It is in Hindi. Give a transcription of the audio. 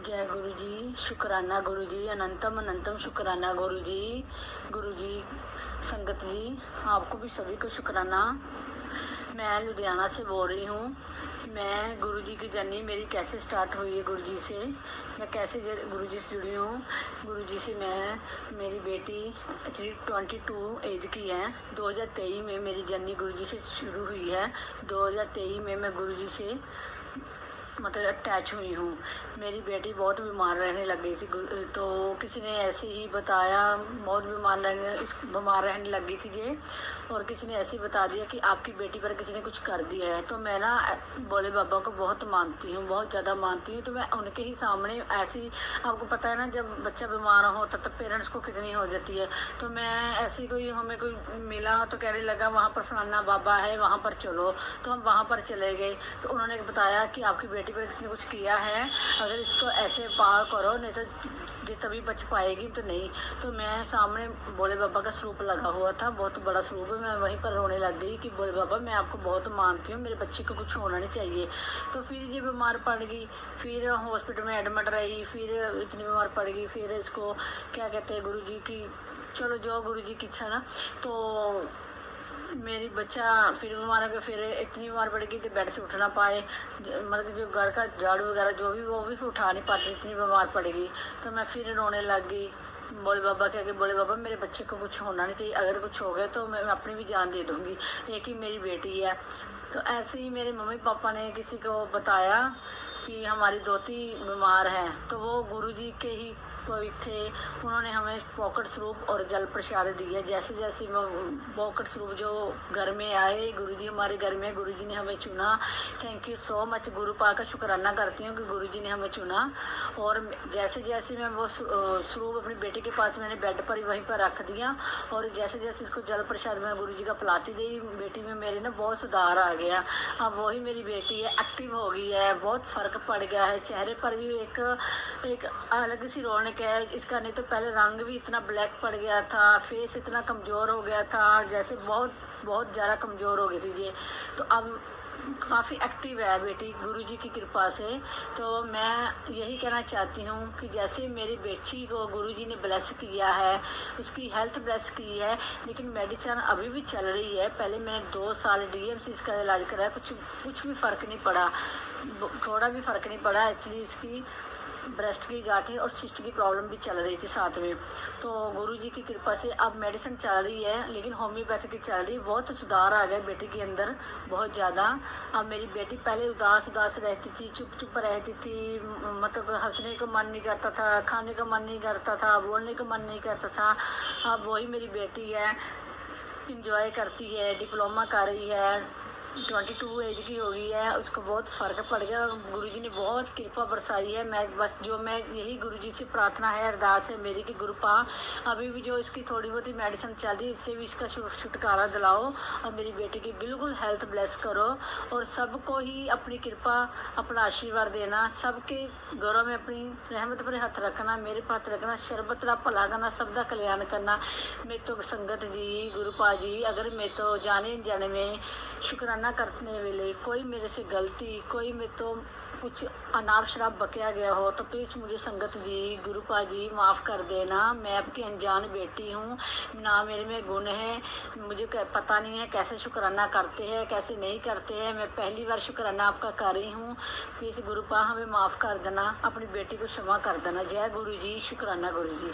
जय गुरु जी। शुक्राना गुरु जी, अनंतम अनंतम शुक्राना गुरु जी। गुरु जी, संगत जी, आपको भी सभी को शुक्राना। मैं लुधियाना से बोल रही हूँ। मैं गुरु जी की जर्नी मेरी कैसे स्टार्ट हुई है, गुरु जी से मैं कैसे गुरु जी से जुड़ी हूँ। गुरु जी से मेरी बेटी एक्चुअली 22 एज की है। 2023 में मेरी जर्नी गुरु जी से शुरू हुई है। 2023 में मैं गुरु जी से मतलब अटैच हुई हूँ। मेरी बेटी बहुत बीमार रहने लग गई थी, तो किसी ने ऐसे ही बताया, बहुत बीमार रहने लग गई थी ये, और किसी ने ऐसे ही बता दिया कि आपकी बेटी पर किसी ने कुछ कर दिया है। तो मैं ना भोले बाबा को बहुत मानती हूँ, बहुत ज़्यादा मानती हूँ। तो मैं उनके ही सामने ऐसी, आपको पता है ना, जब बच्चा बीमार होता तब पेरेंट्स को कितनी हो जाती है। तो मैं ऐसी हमें कोई मिला तो कहने लगा वहाँ पर फलाना बाबा है, वहाँ पर चलो। तो हम वहाँ पर चले गए। तो उन्होंने बताया कि आपकी बेटी पर किसी ने कुछ किया है, अगर इसको ऐसे पार करो, नहीं तो ये तभी बच पाएगी, तो नहीं। तो मैं सामने भोले बाबा का स्वरूप लगा हुआ था, बहुत बड़ा स्वरूप है। मैं वहीं पर रोने लग गई कि भोले बाबा, मैं आपको बहुत मानती हूँ, मेरे बच्चे को कुछ होना नहीं चाहिए। तो फिर ये बीमार पड़ गई, फिर हॉस्पिटल में एडमिट रही, फिर इतनी बीमार पड़ गई, फिर इसको क्या कहते हैं, गुरु जी की, चलो जो गुरु जी की इच्छा ना। तो मेरी बच्चा फिर बीमार हो गया, फिर इतनी बीमार पड़ गई कि बेड से उठ ना पाए, मतलब जो घर का झाड़ू वगैरह जो भी वो भी उठा नहीं पाती, इतनी बीमार पड़ गई। तो मैं फिर रोने लग गई। बोले बाबा कह के, बोले बाबा मेरे बच्चे को कुछ होना नहीं चाहिए, अगर कुछ हो गया तो मैं अपनी भी जान दे दूँगी, एक ही मेरी बेटी है। तो ऐसे ही मेरे मम्मी पापा ने किसी को बताया कि हमारी दोती बीमार है। तो वो गुरु जी के ही कोई थे, उन्होंने हमें पॉकेट स्वरूप और जल प्रसाद दिया। जैसे जैसे वो पॉकेट स्वरूप जो घर में आए, गुरु जी हमारे घर में, गुरु जी ने हमें चुना। थैंक यू सो मच, गुरु पा का शुक्राना करती हूँ कि गुरु जी ने हमें चुना। और जैसे जैसे मैं वो स्वरूप अपनी बेटी के पास मैंने बेड पर ही वहीं पर रख दिया, और जैसे जैसे इसको जल प्रसाद मैं गुरु जी का पिलाती गई, बेटी में मेरे ना बहुत सुधार आ गया। अब वही मेरी बेटी है, एक्टिव हो गई है, बहुत फ़र्क पड़ गया है। चेहरे पर भी एक अलग सी रौनक है इसका। नहीं तो पहले रंग भी इतना ब्लैक पड़ गया था, फेस इतना कमज़ोर हो गया था, जैसे बहुत बहुत ज़्यादा कमज़ोर हो गई थी ये। तो अब काफ़ी एक्टिव है बेटी गुरु जी की कृपा से। तो मैं यही कहना चाहती हूँ कि जैसे मेरी बेटी को गुरु जी ने ब्लेस किया है, उसकी हेल्थ ब्लेस की है, लेकिन मेडिसिन अभी भी चल रही है। पहले मैंने 2 साल DMC इसका इलाज कराया, कुछ भी फ़र्क नहीं पड़ा, थोड़ा भी फ़र्क नहीं पड़ा। एक्चुअली इसकी ब्रेस्ट की गांठें और सिस्ट की प्रॉब्लम भी चल रही थी साथ में। तो गुरु जी की कृपा से अब मेडिसिन चल रही है, लेकिन होम्योपैथी की चल रही है। बहुत सुधार आ गया बेटी के अंदर, बहुत ज़्यादा। अब मेरी बेटी पहले उदास रहती थी, चुप चुप रहती थी, मतलब हंसने का मन नहीं करता था, खाने का मन नहीं करता था, बोलने का मन नहीं करता था। अब वही मेरी बेटी है, इंजॉय करती है, डिप्लोमा कर रही है, 22 एज की हो गई है, उसको बहुत फ़र्क पड़ गया। गुरु जी ने बहुत कृपा बरसाई है। मैं यही गुरु जी से प्रार्थना है, अरदास है मेरी कि गुरु पा अभी भी जो इसकी थोड़ी बहुत ही मेडिसिन चल रही है, इससे भी इसका छुटकारा दिलाओ, और मेरी बेटी की बिल्कुल हेल्थ ब्लेस करो, और सबको ही अपनी कृपा, अपना आशीर्वाद देना, सबके घरों में अपनी रहमत पर हाथ रखना, मेरे पर हाथ रखना, शरबत का भला करना, सबका कल्याण करना। मैं तो संगत जी, गुरु पा जी, अगर मैं तो जाने जाने में शुक्राना करने वेले कोई मेरे से गलती, कोई में तो कुछ अनाप शराब बकिया गया हो, तो प्लीज़ मुझे संगत जी, गुरुपा जी माफ़ कर देना। मैं आपकी अनजान बेटी हूँ, ना मेरे में गुण है, मुझे पता नहीं है कैसे शुक्राना करते हैं, कैसे नहीं करते हैं। मैं पहली बार शुक्राना आपका कर रही हूँ, प्लीज़ गुरुपा हमें माफ़ कर देना, अपनी बेटी को क्षमा कर देना। जय गुरु जी, शुक्राना गुरु जी।